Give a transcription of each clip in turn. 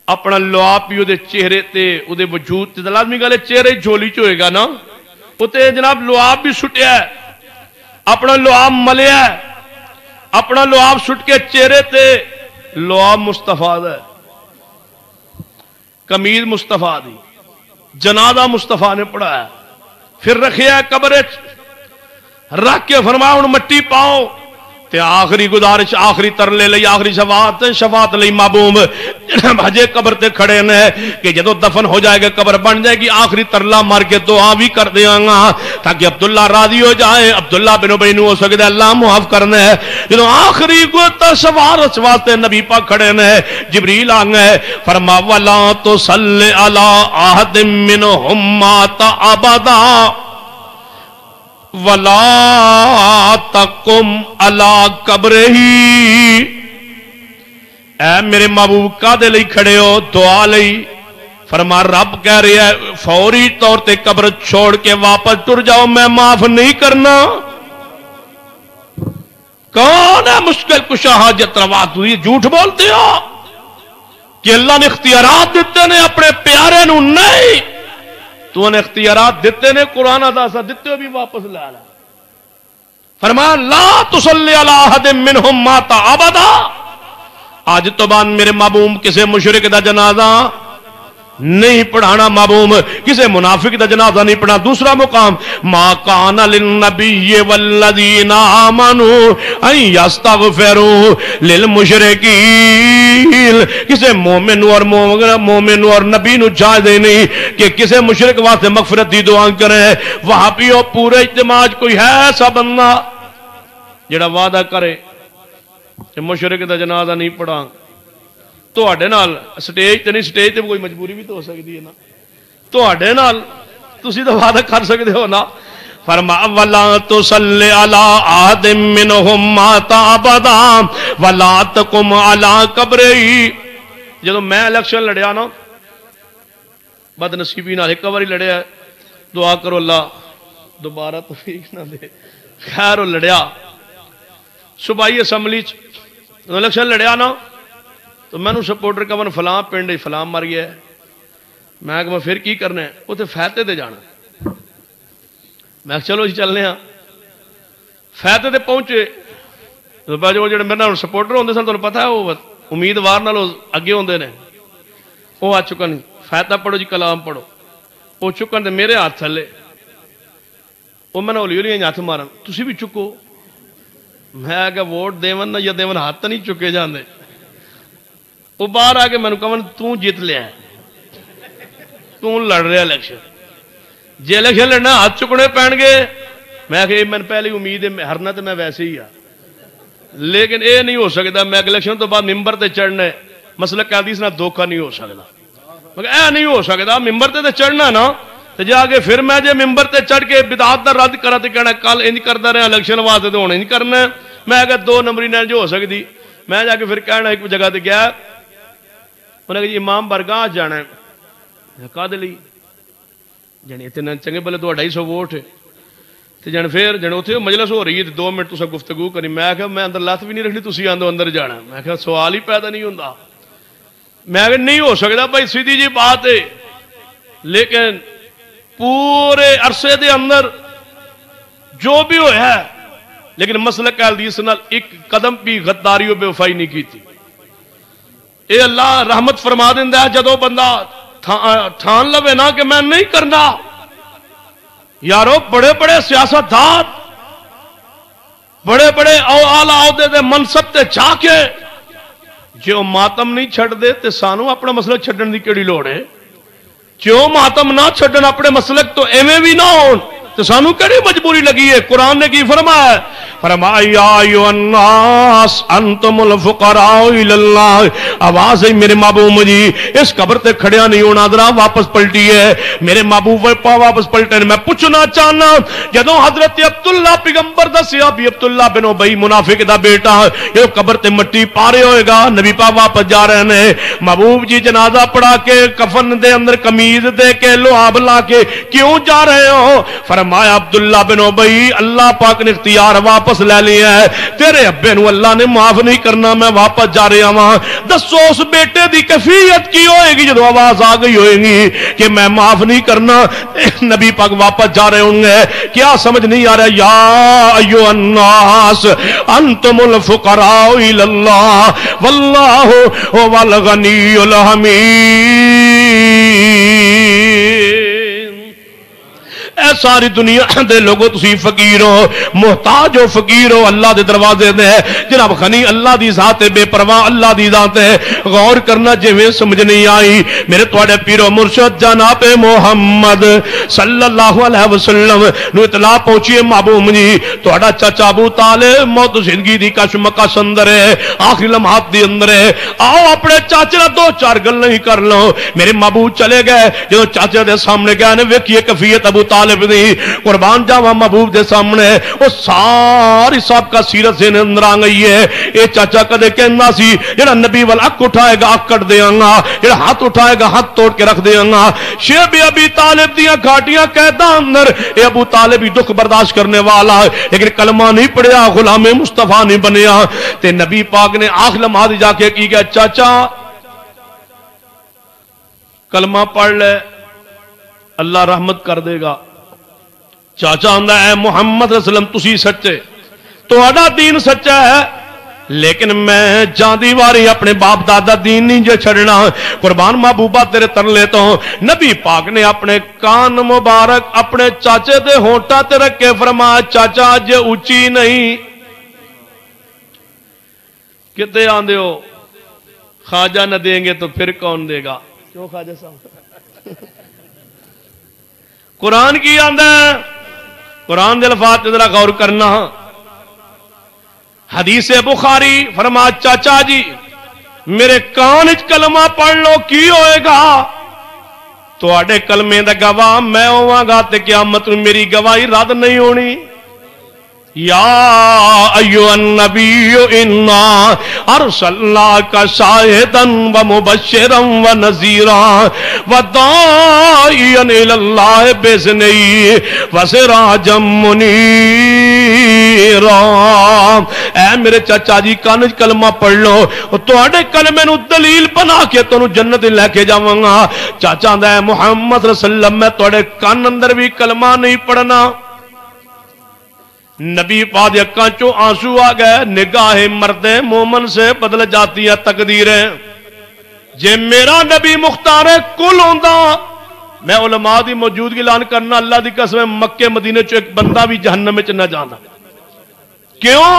اپنا لعاب بھی وہ چہرے تے وہ وجود تے لازمی گل ہے چہرے جھولی چ ہوئے گا نا اتنے جناب لعاب بھی سٹیا ہے اپنا لعاب ملیا ہے اپنا لعاب سٹ کے چہرے تے لعاب مصطفیٰ ہے قمیض مصطفیٰ دی جنازہ مصطفیٰ نے پڑھایا پھر رکھیا ہے قبر رکھ کے فرمایا ہن مٹی پاؤ تے آخری گزارش آخری ترلے لئی آخری شفاعت لئی محبوب ہجے قبر تے کھڑے نے کہ جدو دفن ہو جائے گا قبر بن جائے گی آخری ترلا مار کے دعا بھی کر دیاں گا تاکہ عبداللہ راضی ہو جائے عبداللہ بن ابی نو ہو سکتا ہے اللہ معاف کرنا ہے جدو آخری گوتا شفاعت واسطے نبی پاک کھڑے نے جبریل آ گئے فرما ولا تصلی علی احد منہم مات ابدا وَلَا تَقُمْ عَلَىٰ قَبْرِهِ اے میرے محبوب کادے لئی کھڑے ہو دعا لئی فرما رب کہہ رہی ہے فوری طور تے قبر چھوڑ کے واپس ٹر جاؤ میں معاف نہیں کرنا کون ہے مشکل کشا حاجت روا تو یہ جھوٹ بولتے ہو کہ اللہ نے اختیارات دیتے نے اپنے پیارے نو نہیں تو نے اختیارات دیتے نے قرآن اداسا دیتے ہو بھی واپس لے آنا فرمایا لا تصلی علی احد منہم مات ابدا آج تو بعد میرے محبوب کسے مشرک دا جنازہ نہیں پڑھانا محبوب کسے منافق دا جنازہ نہیں پڑھانا دوسرا مقام ما کان للنبی والذین آمنوا ان یستغفروا للمشرکین کسے مومن اور نبی نو جائزے نہیں کہ کسے مشرک واسطے مغفرت دی دعا کرے وہاں پیو پورے اجتماع کوئی ہے ایسا بندہ جڑا وعدہ کرے کہ مشرک دا جنازہ نہیں پڑھا تو آڑے نال سٹیج تے نہیں سٹیج تے کوئی مجبوری بھی تو ہو سکتی ہے نا تو آڑے نال تسی تو وعدہ کر سکتے ہو نا فرما ولا تصلی علی احد منہم مات ابدا ولا تقم علی قبرہ جدو میں الیکشن لڑیا نا بد نصیبی نال ایک باری لڑیا دعا کرو اللہ دوبارہ توفیق نہ دے خیر لڑیا صوبائی اسمبلی الیکشن لڑیا نا تو میں نے سپورٹر کا من فلاں پنڈ فلاں مر گیا ہے میں کہ میں پھر کی کرنا ہے وہ تو فیتے دے جانا میں چلو جی چلنے ہاں فیتے دے پہنچے جو جڑے میرے سپورٹر ہوندے سن تمہیں پتہ ہے وہ امیدوار نال اگے ہوندے نے وہ آ چکن فیتہ پڑھو جی کلام پڑھو وہ چکن تے میرے ہاتھ تھلے وہ میں نے ہولی ہولی ہاتھ مارن تسی بھی چکو میں کہ ووٹ دیون نہ یا دیون ہاتھ نہیں چکے جاندے وہ باہر آ کے میں نے کہا تو جیت لیا ہے تو لڑ رہا الیکشن جی الیکشن لڑنا ہاتھ چکنے پہن گے میں کہ میں پہلی امید ہے ہرنا تو میں ویسے ہی لیکن اے نہیں ہو سکتا میں الیکشن تو بعد ممبر تے چڑھنا ہے مسلک حدیث نہ دھوکہ نہیں ہو سکتا مگر اے نہیں ہو سکتا ممبر تے چڑھنا نا تو جا کے پھر میں جے ممبر تے چڑھ کے بدعت دا رد کرا تے کہنا کل انج کردا رہا الیکشن واسطے تو ہن انج کرنا میں کہ دو نمبری نال جو ہو سکتی میں جا کے پھر کہنا ایک جگہ تے گیا انہیں کہا جی امام برگاہ جانا ہے کہا دے لی جانے اتنے چنگے بلے 250 ووٹ ہے تو جانے پھر جانے اتنے مجلس ہو رہی ہے 2 منٹ تو سب گفتگو کریں میں کہا میں اندر لات بھی نہیں رکھنی تسی آندھو اندر جانا میں کہا سوال ہی پیدا نہیں ہوندہ میں کہا نہیں ہو سکتا بھائی سیدھی جی بات ہے لیکن پورے عرصے دے اندر جو بھی ہویا ہے لیکن مسلک حدیث نال ایک قدم بھی غداری و بے وفائی نہیں کی تھی اے اللہ رحمت فرما دیندہ ہے جدو بندہ ٹھان لوے نا کہ میں نہیں کرنا یارو بڑے بڑے سیاستدان بڑے بڑے اعلی عہدے دے منصب تے جا کے جو ماتم نہیں چھڑ دے تے سانو اپنا مسلک چھڑن دی کیڑی لوڑ ہے جو ماتم نہ چھڑن اپنے مسلک تو ایویں بھی نہ ہون تو سانو کیڑی مجبوری لگی ہے قرآن نے کی فرمایا ہے فرمایا یا ایھا الناس انتم الفقراء الی اللہ آواز ہے میرے محبوب جی اس قبر تے کھڑیا نہیں ہونا ذرا واپس پلٹی ہے میرے محبوب واپس پلٹے میں پوچھنا چاہنا جدوں حضرت عبداللہ پیغمبر دسیا بھی عبداللہ بن ابی منافق دا بیٹا یہ قبر تے مٹی پارے ہوئے گا نبی پاک واپس جا رہے ہیں محبوب جی جنازہ پڑھا کے کفن دے اندر قمیض دے کے لعاب لا کے کیوں جا رہے ہو فرمایا فرمایا عبداللہ بن ابی اللہ پاک نے اختیار واپس لے لیا ہے، تیرے ابے نو اللہ نے معاف نہیں کرنا، میں واپس جا رہا ہاں۔ دسو اس بیٹے دی کیفیت کی ہوئے گی جدو آواز آ گئی ہوئے گی کہ میں معاف نہیں کرنا؟ نبی پاک واپس جا رہے ہوں گے، کیا سمجھ نہیں آ رہا؟ یا ایھا الناس انتم الفقراء الی اللہ واللہ هو الغنی الحمید۔ اے ساری دنیا دے لوگوں تسی فقیر ہو، محتاج ہو، فقیر ہو، اللہ دے دروازے دے جناب غنی اللہ دی ذات ہے، بے پرواہ اللہ دی ذات ہے۔ غور کرنا جویں سمجھ نہیں آئی میرے تواڈے پیر و مرشد جناب محمد صلی اللہ علیہ وسلم نو اطلاع پہنچی ہے محبوب جی تواڈا چاچا ابو طالب موت زندگی دی کشمکش اندر ہے، آخری لمحات دی اندر ہے، آؤ اپنے چاچے نال دو چار گلاں ہی کر لو۔ میرے محبوب چلے گئے، جو چاچے دے سامنے گئے نے ویکھیے کیفیت ابو طالب دی، قربان جاواں محبوب دے سامنے وہ ساری سب کا سیرت سے اندر آ گئی ہے۔ اے چاچا کدے کہندا سی جڑا نبی وال اک اٹھائے گا اک کٹ دیاں گا، جڑا ہاتھ اٹھائے گا ہاتھ توڑ کے رکھ دیاں گا۔ شیب ابی طالب دیاں گھاٹیاں قیداں اندر اے ابو طالب بھی دکھ برداشت کرنے والا لیکن کلمہ نہیں پڑھیا، غلام مصطفیٰ نہیں بنیا۔ تے نبی پاک نے آخر لمحات جا کے کی گیا چاچا کلمہ پڑھ لے اللہ رحمت کر دے گا۔ چاچا آندا ہے محمد صلی اللہ علیہ وسلم تسی سچے، تہاڈا دین سچا ہے لیکن میں جاندی واری اپنے باپ دادا دین نہیں جے چھڑنا، قربان محبوبہ تیرے ترلے تو۔ نبی پاک نے اپنے کان مبارک اپنے چاچے دے ہونٹاں تے رکھ کے فرمایا چاچا اج اونچی نہیں کتے آندے ہو، خواجہ نہ دیں گے تو پھر کون دے گا؟ کیوں خواجہ صاحب؟ قرآن کی آندہ ہے، قرآن دے الفاظ ذرا غور کرنا۔ حدیث بخاری فرما چاچا جی میرے کان وچ کلمہ پڑھ لو کی ہوئے گا؟ تواڈے کلمے دا گواہ میں ہوواں گا تے قیامت میں میری گواہی رد نہیں ہونی۔ یا ایھا النبی انا ارسلناک شاہدا ومبشرا ونذیرا وداعیا الی اللہ باذنہ وسراجا منیرا۔ اے میرے چاچا جی کان وچ کلمہ پڑھ لو، تواڈے کلمے نو دلیل بنا کے تانوں جنت لے کے جاواں گا۔ چاچا آندا ہے محمد صلی اللہ علیہ وسلم میں تواڈے کان اندر بھی کلمہ نہیں پڑھنا۔ نبی پاک دی اکھاں چوں آنسو آ گئے، نگاہ مرد مومن سے بدل جاتی ہے تقدیریں۔ جے میرا نبی مختار کل ہوندا، میں علماء دی موجودگی اعلان کرنا اللہ دی قسم مکے مدینے چوں ایک بندہ بھی جہنم وچ نہ جاندا۔ کیوں؟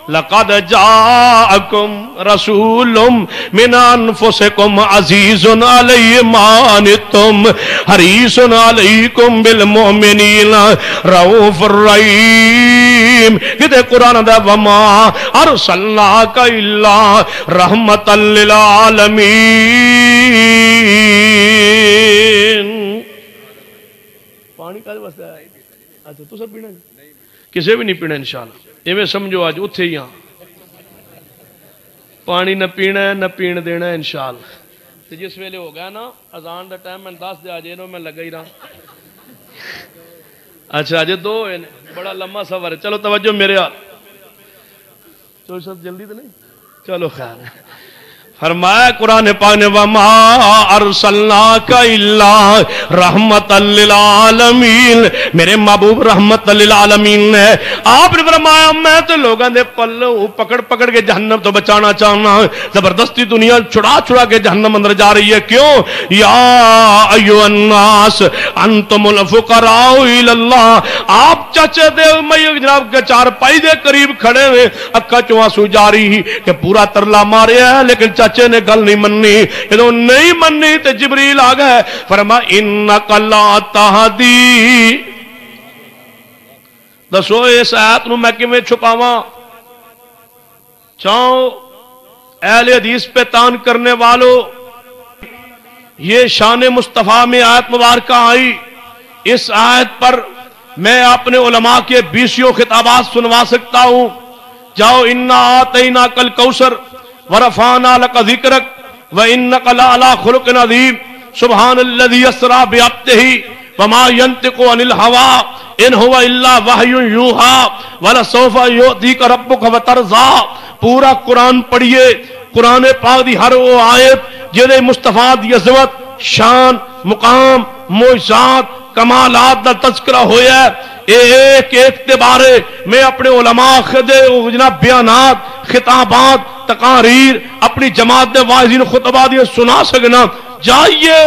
لقد جاءکم رسول من انفسکم عزیز علی ما عنتم حریص علیکم بالمؤمنین رؤوف الرحیم۔ کہتے قرآن دا وما ارسلناک الا رحمت للعالمین۔ پانی کا واسطے ہے؟ اچھا تو سب پینا کسے بھی نہیں پینا انشاءاللہ، ایویں سمجھو آج اتھے ہی ہاں پانی نہ پینا ہے نہ پین دینا ہے انشاءاللہ۔ تو جس ویلے ہو گیا نا اذان دا ٹائم میں 10 دے آجے نو میں لگا ہی رہا۔ اچھا آجے دو ہوئے بڑا لمحہ سفر ہے، چلو توجہ میرے ہاتھ چلو سب جلدی تو نہیں، چلو خیر ہے۔ فرمایا قرآن پاک نے وما ارسلناک الا رحمت للعالمین، میرے محبوب رحمت للعالمین ہے۔ آپ نے فرمایا میں تو لوگوں دے پلوں پکڑ پکڑ کے جہنم تو بچانا چاہنا، زبردستی دنیا چھڑا چھڑا کے جہنم اندر جا رہی ہے۔ کیوں؟ یا ایھا الناس انتم الفقراء الی اللہ۔ آپ چچے دے جناب کے چار پائی دے قریب کھڑے ہوئے، اکھا چوں آنسو جاری کہ پورا ترلا ماریا ہے لیکن چچے نے گل نہیں مننی۔ جدوں نہیں مننی تے جبریل آ گئے، فرمایا انک لا تہدی۔ دسو اس آیت نو میں کیویں چھپاواں؟ چاہو اہل حدیث پہ تان کرنے والو، یہ شان مصطفیٰ میں آیت مبارکہ آئی، اس آیت پر میں اپنے علماء کے 20 خطابات سنوا سکتا ہوں۔ جاؤ انا آتیناک الکوثر ورفعنا لک ذکرک وانک لعلی خلق عظیم سبحان الذی اسری بعبدہ وما ينطق عن الهوى ان هو الا وحی یوحی ولسوف یعطیک ربک فترضی. پورا قرآن پڑھیے، قرآن پاک دی ہر وہ آیت جہدے مصطفیٰ دی عظمت، شان، مقام، معجزات، کمالات دا تذکرہ ہویا ہے. ایک ایک کے بارے میں اپنے علماء جناب بیانات، خطابات، تقاریر اپنی جماعت واعظین خطبہ دیا سنا سکنا. جائیے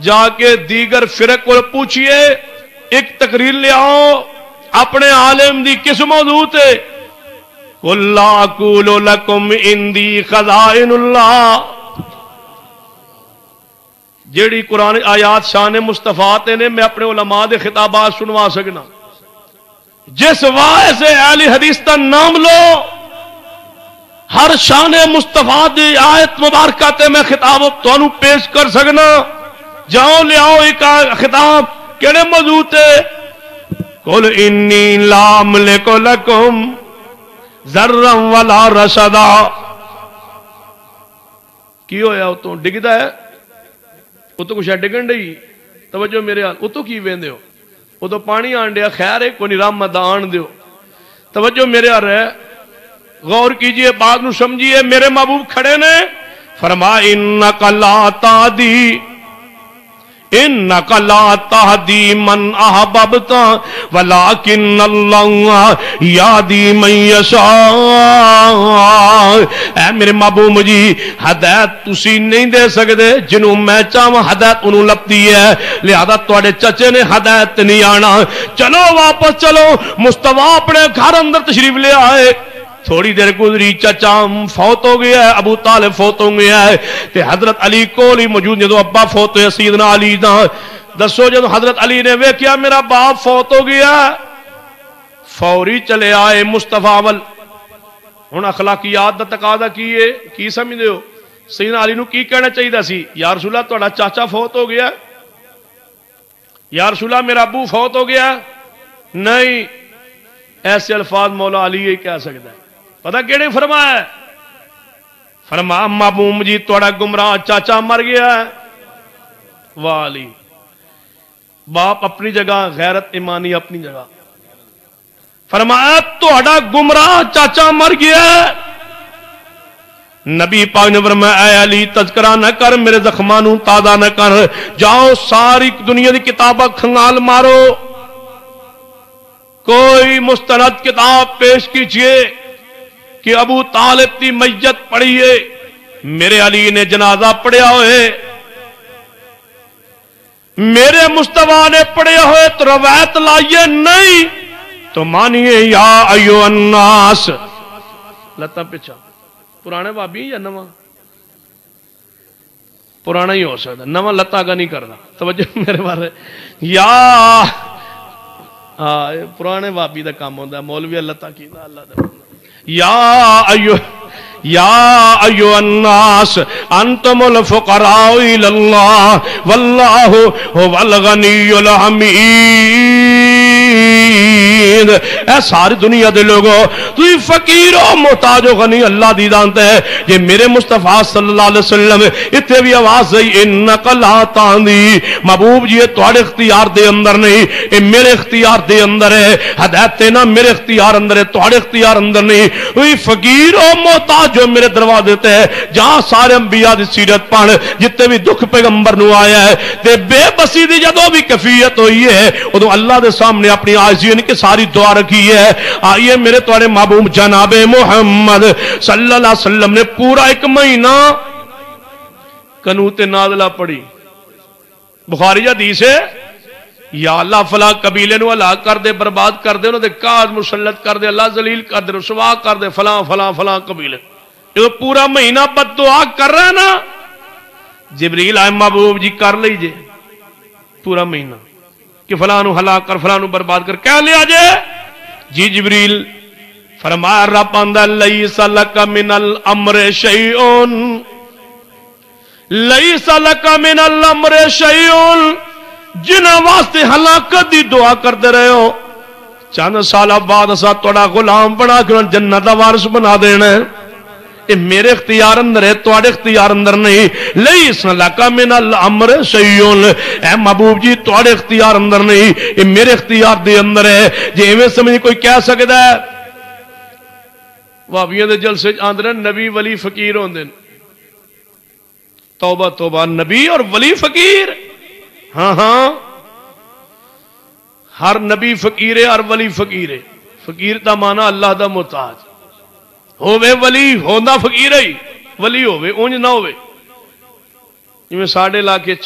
جا کے دیگر فرق کو پوچھئے، ایک تقریر لے آؤ اپنے عالم دی کس موضوع تے. قُلْ لَا أَقُولُ لَكُمْ عِنْدِي خَزَائِنُ اللَّهِ. جیڑی قرآن آیات شان مصطفیٰ تے نے میں اپنے علماء دے خطابات سنوا سکنا. جس واعظ سے اہل حدیث کا نام لو، ہر شان مصطفیٰ دی آیت مبارکہ تے میں خطاب تانوں پیش کر سکنا. جاؤ لے آؤ ایک خطاب کیڑے موضوع تے. قُلْ إِنِّي لَا أَمْلِكُ لَكُمْ ذَرًّا وَلَا رَشَدًا. کی ہویا اتوں ڈگدا ہے، اتوں کچھ ڈگن ڈئی. توجہ میرے حال، اتوں کی ویندے ہو؟ اتوں پانی آن ڈیا، خیر ہے کوئی رحمت آن دیو. توجہ میرے حال ہے، غور کیجئے، بات نو سمجھیے. میرے محبوب کھڑے نے، فرما انک لا تہدی انک لا تہدی من احببت ولکن اللہ یہدی من یشاء. اے میرے محبوب مجھے ہدایت تسی نہیں دے سکتے، جنہوں میں چاہوں ہدایت انہوں لپتی ہے. لہذا تواڈے چچے نے ہدایت نہیں آنا. چلو واپس چلو. مصطفیٰ اپنے گھر اندر تشریف لے آئے. تھوڑی دیر گزری، چچا فوت ہو گیا ہے، ابو طالب فوت ہو گیا ہے، تے حضرت علی کول ہی موجود. جدو ابا فوت ہوئے سیدنا علی دا دسو، جدو حضرت علی نے ویکھیا میرا باپ فوت ہو گیا، فوری چلے آئے مصطفیٰ ول. ہن اخلاقیات دا تقاضا کی سمجھدے ہو؟ سیدنا علی نو کی کہنا چاہیے سی؟ یا رسول اللہ تہاڈا چاچا فوت ہو گیا، یا رسول اللہ میرا ابو فوت ہو گیا. نہیں، ایسے الفاظ مولا علی ہی کہہ سکتا ہے. پتہ کیڑے فرمایا ہے؟ فرما محبوب جی تھوڑا گمراہ چاچا مر گیا ہے. والی باپ اپنی جگہ، غیرت ایمانی اپنی جگہ. فرمایا تھوڑا گمراہ چاچا مر گیا ہے. نبی پاک نے فرمایا اے علی تذکرہ نہ کر، میرے زخمانوں تازہ نہ کر. جاؤ ساری دنیا دی کتاباں کھنگال مارو، کوئی مستند کتاب پیش کیجئے کہ ابو طالب کی میت پڑھیے. میرے علی نے جنازہ پڑھیا ہوئے، میرے مصطفیٰ نے پڑھے ہوئے تو روایت لائیے نہیں تو مانیے یا ایو الناس. لتا پیچھا پرانے بابی یا نواں؟ پرانا ہی ہو سکتا، نواں لتا کا نہیں کرنا. توجہ میرے بارے یا پرانے بابی دا کام ہوتا ہے. مولوی اللہ کی اللہ دا یا ایو الناس انتم الفقراء الی اللہ واللہ هو الغنی الحمید. اے ساری دنیا دے لوگوں تھی فقیر و محتاج و غنی اللہ دی جانتا ہے. یہ میرے مصطفیٰ صلی اللہ علیہ وسلم اتنے بھی آواز ہے انک لا تہدی. محبوب جی یہ تھوڑے اختیار دے اندر نہیں، یہ میرے اختیار دے اندر ہے. ہدایت دینا میرے اختیار اندر ہے، تھوڑے اختیار اندر نہیں. وہی فقیر و محتاج جو میرے دروازے دیتے ہیں. جہاں سارے انبیاء دی سیرت پڑھ، جتنے بھی دکھ پیغمبر نو آیا ہے تے بے بسی دی جدوں بھی کفیت ہوئی ہے ادو اللہ دے سامنے اپنی عاجزی کی ساری دعا رکھی ہے. آئیے میرے تواڈے محبوب جناب محمد صلی اللہ علیہ وسلم نے پورا ایک مہینہ قنوت نازلہ پڑھی. بخاری حدیث ہے یا اللہ فلاں قبیلے نو ہلاک کر دے، برباد کر دے، انہوں دے کاج مسلط کر دے، اللہ ذلیل کر دے، رسوا کر دے فلاں فلاں فلاں قبیلے. یہ پورا مہینہ بد دعا کر رہا ہے نا. جبریل آئے محبوب جی کر لیجئے پورا مہینہ کہ فلاں نو ہلاک کر، فلاں نو برباد کر. کہہ لیا جے جی جبریل. فرمایا رب آندا لیس لک من الامر شیء، لیس لک من الامر شیء. جنہاں واسطے ہلاکت دی دعا کرتے رہے ہو، چند سالہ بعد اسا تھوڑا غلام بنا کے جنت دا وارث بنا دینا ہے. یہ میرے اختیار اندر ہے، تواڈے اختیار اندر نہیں۔ لیس لک من الامر شیء، اے محبوب جی تواڈے اختیار اندر نہیں، یہ میرے اختیار دے اندر ہے۔ جے ایویں سمجھ کوئی کہہ سکدا ہے وہابیاں دے جلسے آندے نبی ولی فقیر ہوندے، توبہ توبہ، نبی اور ولی فقیر؟ ہاں ہاں، ہر نبی فقیر ہے، ہر ولی فقیر ہے۔ فقیر دا مانا اللہ دا محتاج ہووے، ولی ہوندا فقیر ہی، ولی ہووے اونج نہ ہووے۔ جویں ساڈے علاقے چ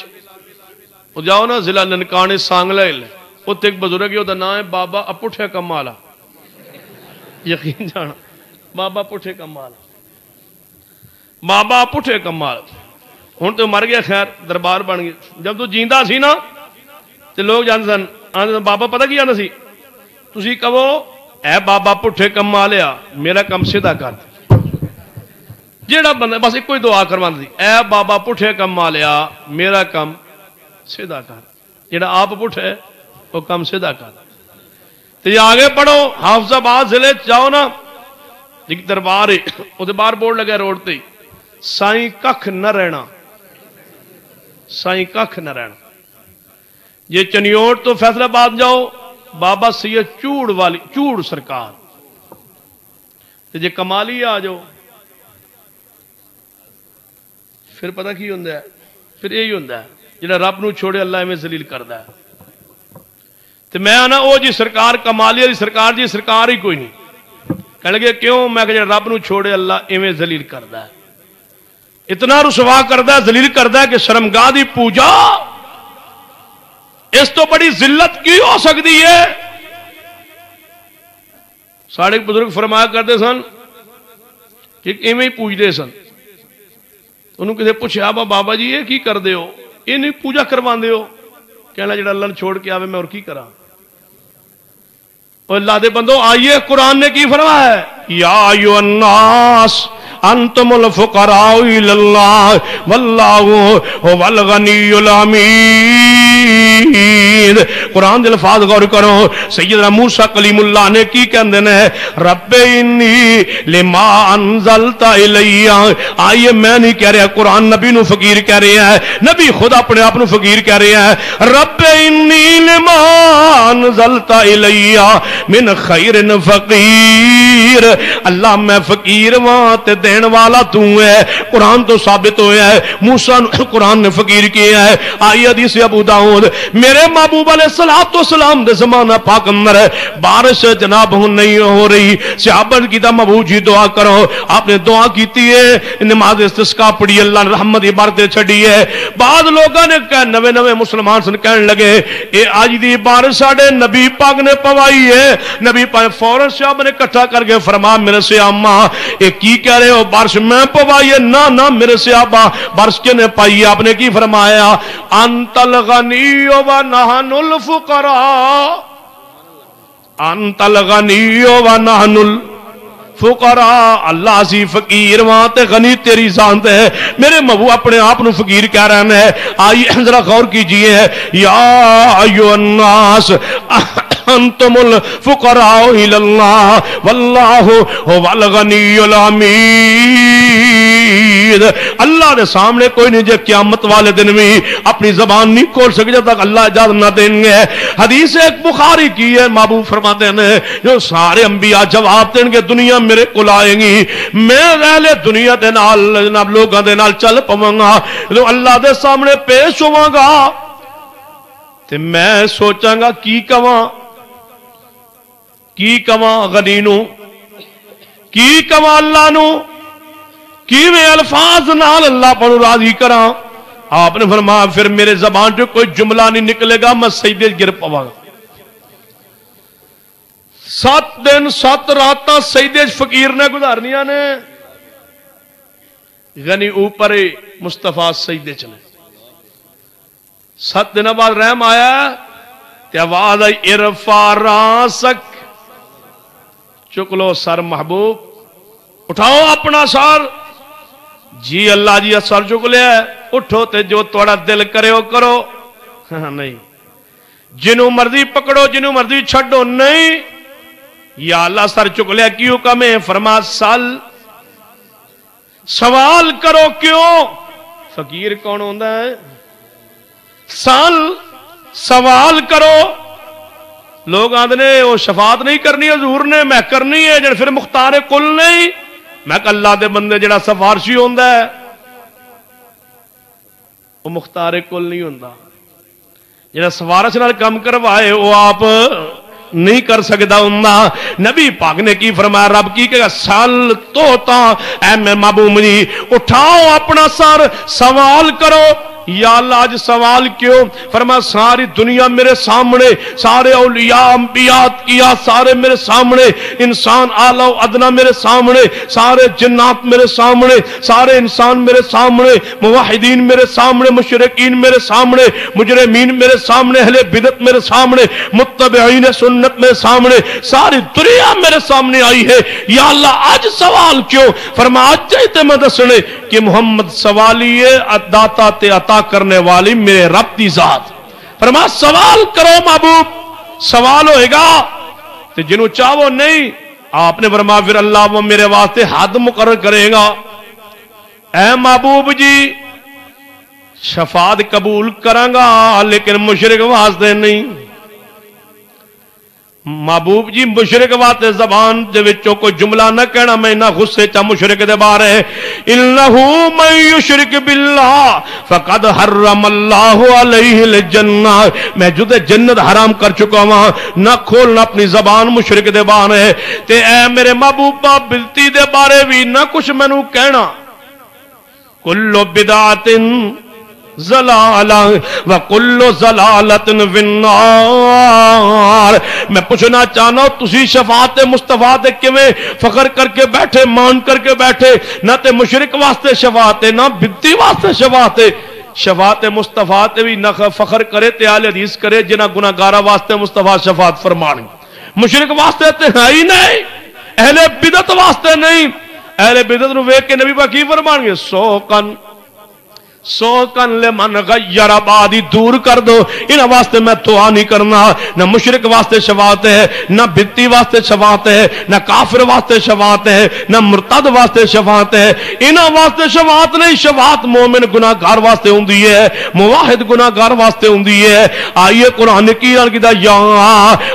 جاؤ نا ضلع ننکانے سانگلا ہل، اوتھے ایک بزرگ ہے، او دا نام ہے بابا اپٹھے کم والا، یقین جانا بابا پٹھے کم والا، بابا پٹھے کم والا۔ ہن تو مر گیا، خیر دربار بن گیا۔ جب تو جیندا سی نا تے لوگ جانتے سن، آندے سن بابا پتہ کی آندا سی، تسی کہو اے بابا پٹھے کم والیا میرا کم سیدھا کر دے۔ جیڑا بندہ بس ایک کوئی دعا کرواندی سی، اے بابا پٹھے کم والیا میرا کم سیدھا کر، جیڑا آپ پٹھے وہ کم سیدھا کر۔ تے آگے پڑھو، حافظ آباد ضلع جاؤ نا، ایک دربار ہے، وہ باہر بورڈ لگا روڈ تے، سائیں ککھ نہ رہنا، سائیں ککھ نہ رہنا۔ یہ چنیوٹ تو فیصل آباد جاؤ، بابا سید چوڑ والی، چوڑ سرکار۔ جے کمالی آ جاؤ پھر پتہ کی ہوندا ہے، پھر یہی ہوندا ہے جڑا رب نو چھوڑے اللہ ایویں ذلیل کردا ہے۔ تے میں آنا او جی سرکار کمالی والی سرکار جی سرکار ہی کوئی نہیں۔ کہنے لگے کیوں؟ میں کہ جڑا رب نو چھوڑے اللہ ایویں ذلیل کردا ہے، اتنا رسوا کردا ہے، ذلیل کردا ہے کہ شرمگاہ دی پوجا اس تو بڑی ذلت کی ہو سکتی ہے؟ ساڑھے بزرگ فرمایا کرتے سن کہ ایویں ہی پوجتے سن، انہوں کسی پوچھا بابا جی یہ کی کر دے ہو، یہ نہیں پوجا کروان دے ہو؟ کہنا جڑا اللہ نے چھوڑ کے آوے میں اور کی کرا۔ اور اللہ دے بندو آئیے قرآن نے کی فرمایا ہے، یا ایھا الناس انتم الفقراء الی اللہ واللہ هو الغنی الحمید۔ قرآن دے الفاظ غور کرو، سیدنا موسیٰ کلیم اللہ نے کی کہندے نے، رب انی لما انزلت الی، آئیے میں نہیں کہہ رہا، قرآن نبی نو فقیر کہہ رہے ہیں، نبی خود اپنے آپ نو فقیر کہہ رہے ہیں، رب انی لما انزلت الی من خیر فقیر، اللہ میں فقیر وہاں تے دین والا تو ہے۔ قرآن تو ثابت ہویا ہے، موسیٰ قرآن نے فقیر کیا ہے۔ آئی حدیث ابو داؤد، میرے محبوب علیہ السلام دے زمانہ پاک اندر بارش جناب نہیں ہو رہی، صحابہ کی دا محبوب جی دعا کرو، آپ نے دعا کیتی ہے، نماز استسقاء پڑھی، اللہ نے رحمت عبارتیں چھڑی ہے۔ بعد لوگوں نے کہا، نوے نوے مسلمان سن کہنے لگے اے آج دی بارش ساڑے نبی پاک نے پوائی ہے۔ نبی پاک فوراں صحابہ نے اکٹھا کر کے فرما میرے صحابہ اے کی کہہ رہے ہو، بارش میں پوائی ہے؟ نہ نہ میرے صحابہ، بارش کے نے پائی ہے؟ آپ نے کی فرمایا، انت الغنی و نحن الفقراء، انت الغنی و نحن الفقراء، اللہ سی فقیر وہاں تے غنی تیری ذات ہے۔ میرے محبوب اپنے آپ نو فقیر کہہ رہے ہیں۔ آئیے ذرا غور کیجئے، یا ایھا الناس انتم الفقراء الی اللہ واللہ هو الغنی الحمید۔ اللہ دے سامنے کوئی نہیں جے قیامت والے دن میں اپنی زبان نہیں کھول سکے جب تک اللہ اجازت نہ دیں گے۔ حدیث ایک بخاری کی ہے، محبوب فرماتے ہیں جو سارے انبیاء جواب دیں گے دنیا میرے کول آئیں گی، میں اہل دنیا دے نال جناب لوگاں دے نال چل پواں گا، جو اللہ دے سامنے پیش ہوواں گا تے میں سوچاں گا کی کواں غنی نو، کی کواں اللہ نو، کیویں الفاظ نال اللہ پر راضی کراں۔ آپ نے فرمایا پھر میرے زبان جو کوئی جملہ نہیں نکلے گا، میں سجدے گر پواں گا۔ 7 دن 7 راتاں سجدے فقیر نے گزارنیاں نے، غنی اوپر مصطفیٰ سجدے چلے۔ 7 دن بعد رحم آیا تے آواز آئی ارفع راسک، چک لو سر محبوب، اٹھاؤ اپنا سر۔ جی اللہ جی سر چک لیا ہے، اٹھو تے جو توڑا دل کرے ہو کرو، نہیں جنوں مرضی پکڑو جنوں مرضی چھڑو، نہیں یا اللہ سر چک لیا کی حکم ہے؟ فرما سل سوال کرو کیوں؟ فقیر کون ہوتا ہے؟ سوال کرو. لوگ آدھے نے وہ شفاعت نہیں کرنی حضور نے، میں کرنی ہے جڑ پھر مختار کل نہیں. میں کہ اللہ دے بندے جڑا سفارشی ہوتا ہے وہ مختار کل نہیں ہوتا. جڑا سفارش نال کام کروائے وہ آپ نہیں کر سکتا ہوں. نبی پاک نے کی فرمایا؟ رب کی کہ سال توتا اے میں محبوب جی اٹھاؤ اپنا سر سوال کرو. یا اللہ آج سوال کیوں؟ فرمایا ساری دنیا میرے سامنے، سارے اولیاء انبیاء کیا سارے میرے سامنے، انسان اعلی و ادنا میرے سامنے، سارے جنات میرے سامنے، سارے انسان میرے سامنے، موحدین میرے سامنے، مشرکین میرے سامنے، مجرمین میرے سامنے، اہل بدعت میرے سامنے، متبعین سنت میرے سامنے، ساری دنیا میرے سامنے آئی ہے. یا اللہ آج سوال کیوں؟ فرمایا آج چاہتے میں دسنے کہ محمد سوالی داتا تے عطا کرنے والی میرے رب دی ذات. فرمایا سوال کرو محبوب، سوال ہوئے گا تو جنہوں چاہو نہیں. آپ نے فرمایا پھر اللہ وہ میرے واسطے حد مقرر کرے گا. اے محبوب جی شفاعت قبول کروں گا لیکن مشرک واسطے نہیں. محبوب جی مشرک واسطے زبان دے وچوں کوئی جملہ نہ کہنا میں نہ غصے چا مشرک دے بارے. انہو من یشرک باللہ فقد حرم اللہ علیہ الجنہ. میں جدے جنت حرام کر چکا ہوں. نہ کھولنا اپنی زبان مشرک دے بارے تے اے میرے محبوبہ بلتی دے بارے بھی نہ کچھ میں نو کہنا. کل بدعت زلالہ وکل زلالت فی النار. میں پوچھنا چاہنا ہوں تسی شفاعت مصطفیٰ تے کیویں فخر کر کے بیٹھے، مان کر کے بیٹھے؟ نہ تے مشرک واسطے شفاعت نہ بدتی واسطے شفاعت. شفاعت مصطفیٰ تے بھی نہ فخر کرے تے اہل حدیث کرے جنہ گناہگارا واسطے مصطفیٰ شفاعت فرمانی. مشرک واسطے تے ہے ہی نہیں، اہل بدعت واسطے نہیں. اہل بدعت نو ویکھ کے نبی پاک کی فرمان گے؟ سوکن لمن غیر آبادی دور کر دو. انہاں واسطے میں دعا نہیں کرنا. نہ مشرک واسطے شفاعت ہے، نہ بدتی واسطے شفاعت ہے، نہ کافر واسطے شفاعت ہے، نہ مرتد واسطے شفاعت ہے. انہاں واسطے شفاعت نہیں. شفاعت مومن گناہگار واسطے ہوندی ہے، موحد گناہگار واسطے ہوندی ہے. آئیے قرآن کی کہتا یا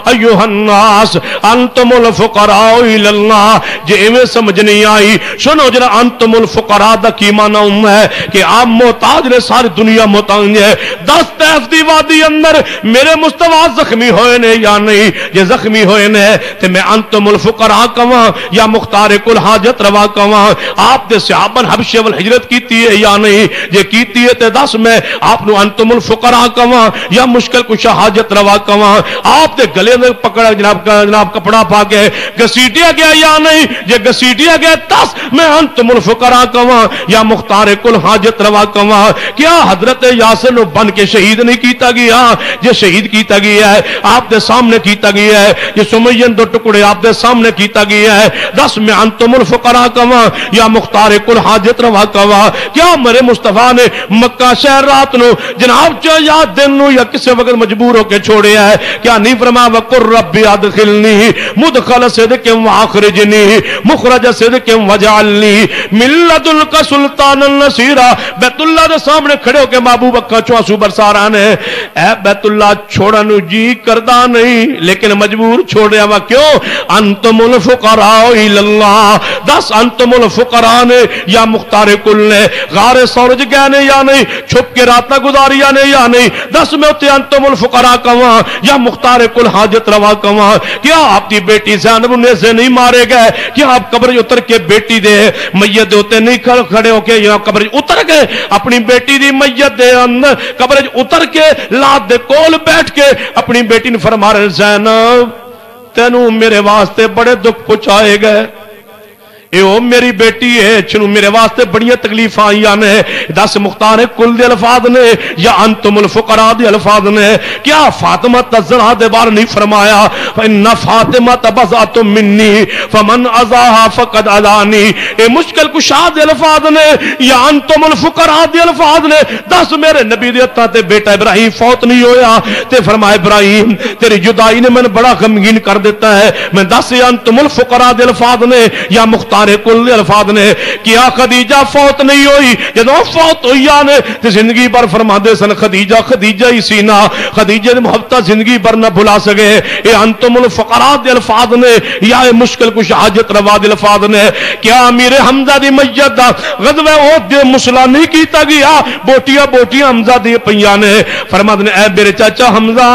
ایھا الناس انتم الفقراء الی اللہ. جے ایویں سمجھ نہیں آئی سنو جڑا انتم الفقراء دا کی معنی ہوندا ہے کہ آپ محتاج نے، ساری دنیا محتاج ہے. 10 طیف دی وادی اندر میرے مصطفیٰ زخمی ہوئے نے یا نہیں؟ جے زخمی ہوئے نے تے میں انتم الفقراء کہاں یا مختار کل حاجت روا کہاں؟ آپ دے صحابہ حبشے وال ہجرت کیتی ہے یا نہیں؟ جے کیتی ہے تے دس میں آپ نو انتم الفقراء کہاں یا مشکل کشا حاجت روا کہاں؟ آپ دے گلے میں پکڑا جناب کپڑا پا کے گسیٹیا گیا یا نہیں؟ جے گسیٹیا گیا دس میں انتم الفقراء کہاں یا مختار کل حاجت روا کہاں؟ کیا حضرت یاسر نو بن کے شہید نہیں کیتا گیا؟ یہ شہید کیتا گیا ہے، آپ دے سامنے کیتا گیا ہے. یہ سمیین دو ٹکڑے آپ دے سامنے کیتا گیا ہے. دس میں انتم الفقراء کہاں یا مختار کل حاجت روا کہاں؟ کیا میرے مصطفیٰ نے مکہ شہر رات نو جناب چا یا دن نو یا کسی وقت مجبور ہو کے چھوڑیا ہے؟ کیا نہیں فرمایا وقر رب ادخلنی مدخل صدق واخرجنی مخرج صدق وجعلنی من لدنک سلطانا نصیرا؟ بیت اللہ دے سامنے کھڑے ہو کے محبوب اکھاں چوں آنسو برسا رہے ہیں. اے بیت اللہ چھوڑن جی کردا نہیں لیکن مجبور چھوڑیا وا. کیوں؟ انتم الفقراء الی اللہ. دس انتم الفقراء نے یا مختار کل نے غار سورج گئے نے یا نہیں؟ چھپ کے راتاں گزاریا نے یا نہیں؟ دس میں تے انتم الفقراء کہاں یا مختار کل حاجت روا کہاں؟ کیا آپ کی بیٹی زینب نے سے نہیں مارے گئے؟ کیا آپ قبر اتر کے بیٹی دے میت ہوتے نہیں کھڑے ہو کے یا قبر اتر گئے اپنی بیٹی دی میت دے اندر قبر اتر کے لات دے کول بیٹھ کے اپنی بیٹی نے فرما رہے زینب تینوں میرے واسطے بڑے دکھ پہنچائے گئے. اے او میری بیٹی ہے چھنو میرے واسطے بڑیاں تکلیف آئیاں نے. دس مختار کل دے الفاظ نے یا انتم الفقراء دے الفاظ نے؟ کیا فاطمہ تزرا دے بار نہیں فرمایا فإن فاطمہ بضعۃ منی فمن اذاها فقد اذانی؟ اے مشکل کشا دے الفاظ نے یا انتم الفقراء دے الفاظ نے؟ دس میرے نبی دے ہتھاں تے بیٹا ابراہیم فوت نہیں ہویا تے فرمایا ابراہیم تیری جدائی نے میں بڑا غمگین کر دیتا ہے. میں دس انتم الفقراء دے الفاظ نے یا مختار مختار کل الفاظ نے کیا خدیجہ فوت نہیں ہوئی جدوں فوت ہوئی نے تے زندگی بھر فرماندے سن خدیجہ خدیجہ ہی سی نا خدیجہ دی محبت زندگی بھر نہ بھلا سکے اے انتم الفقراء دے الفاظ نے یا اے مشکل کش حاجت روا دے الفاظ نے کیا امیر حمزہ دی میت دا غزوہ احد دے مسئلہ نہیں کیتا گیا بوٹیاں بوٹیاں حمزہ دی پئیاں نے فرماندے نے اے میرے چاچا حمزہ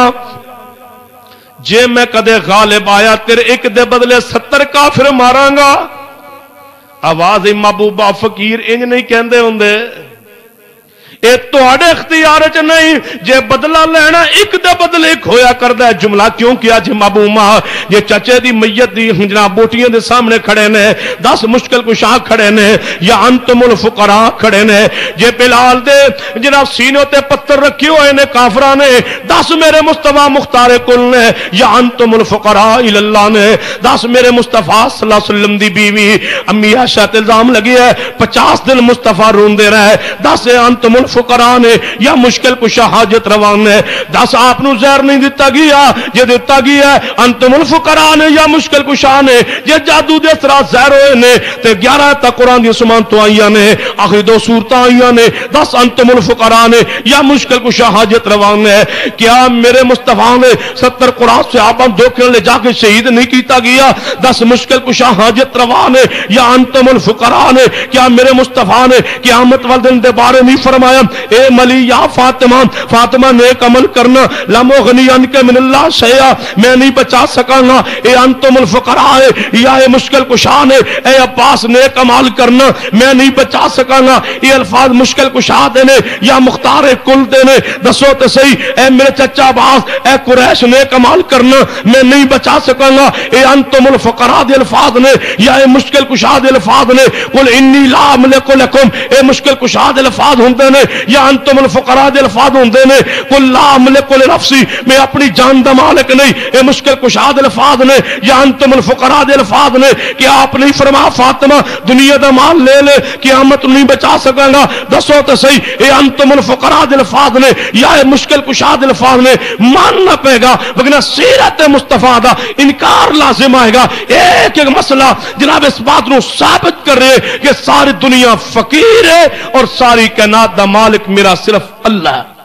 جے میں کدے غالب آیا تیرے ایک دے بدلے 70 کافر ماراں گا آواز محبوبہ فقیر انج نہیں کہندے ہوندے اے تواڈے اختیار چ نہیں جے بدلہ لینا ایک دے بدلے ایک ہویا کردا ہے جملہ کیوں کیا جے محبوبہ یہ چچے دی میت دی جناب بوٹیاں دے سامنے کھڑے نے 10 مشکل کشاں کھڑے نے یا انتم الفقراء کھڑے نے جے بلال دے جناب سینوں تے پتھر رکھے ہوئے نے کافراں نے 10 میرے مصطفیٰ مختار کل نے یا انتم الفقراء الی اللہ نے 10 میرے مصطفیٰ صلی اللہ علیہ وسلم دی بیوی امی عائشہ تے الزام لگی ہے 50 دن مصطفیٰ روندے رہے 10 انتم الفقراء نے یا مشکل کشا حاجت روان نے 10 آپ نو زہر نہیں دیتا گیا جے دیتا گیا انتم الفقراء نے یا مشکل کشا نے جے جادو دے سرا زہر ہوئے نے تے 11 تا قرآن دی سمان تو آئیاں نے آخری 2 سورتاں آئیاں نے 10 انتم الفقراء نے یا مشکل کشا حاجت روان نے کیا میرے مصطفیٰ نے 70 قرآن صحابہ دھوکے لے جا کے شہید نہیں کیتا گیا 10 مشکل کشا حاجت روان نے یا انتم الفقراء نے کیا میرے مصطفیٰ نے قیامت والدن دے بارے نہیں فرمایا اے ملی یا فاطمہ فاطمہ نیک عمل کرنا لم اغنی عنک من اللہ شیئا میں نہیں بچا سکاں گا اے انتم الفقراء یا اے مشکل کشا نے اے عباس نیک عمل کرنا میں نہیں بچا سکاں گا یہ الفاظ مشکل کشا دینے یا مختار کل دینے دسو تے صحیح اے میرے چچا عباس اے قریش نیک عمل کرنا میں نہیں بچا سکاں گا اے انتم الفقراء دے الفاظ نے یا اے مشکل کشا دے الفاظ نے قل انی لا املک لکم اے مشکل کشا دے الفاظ ہوندے نے یا انتم الفقراء دے الفاظ ہوندے نے قل لا املک لنفسی میں اپنی جان دا مالک نہیں اے مشکل کشا دے الفاظ نے یا انتم الفقراء دے الفاظ نے کہ آپ نہیں فرما فاطمہ دنیا دا مال لے لے قیامت نہیں بچا سکاں گا دسو تے صحیح اے انتم الفقراء دے الفاظ نے یا اے مشکل کشا دے الفاظ نے ماننا پے گا وگرنہ سیرت مصطفیٰ دا انکار لازم آئے گا ایک ایک مسئلہ جناب اس بات نو ثابت کر رہے کہ ساری دنیا فقیر ہے اور ساری کائنات دا مالک میرا صرف اللہ ہے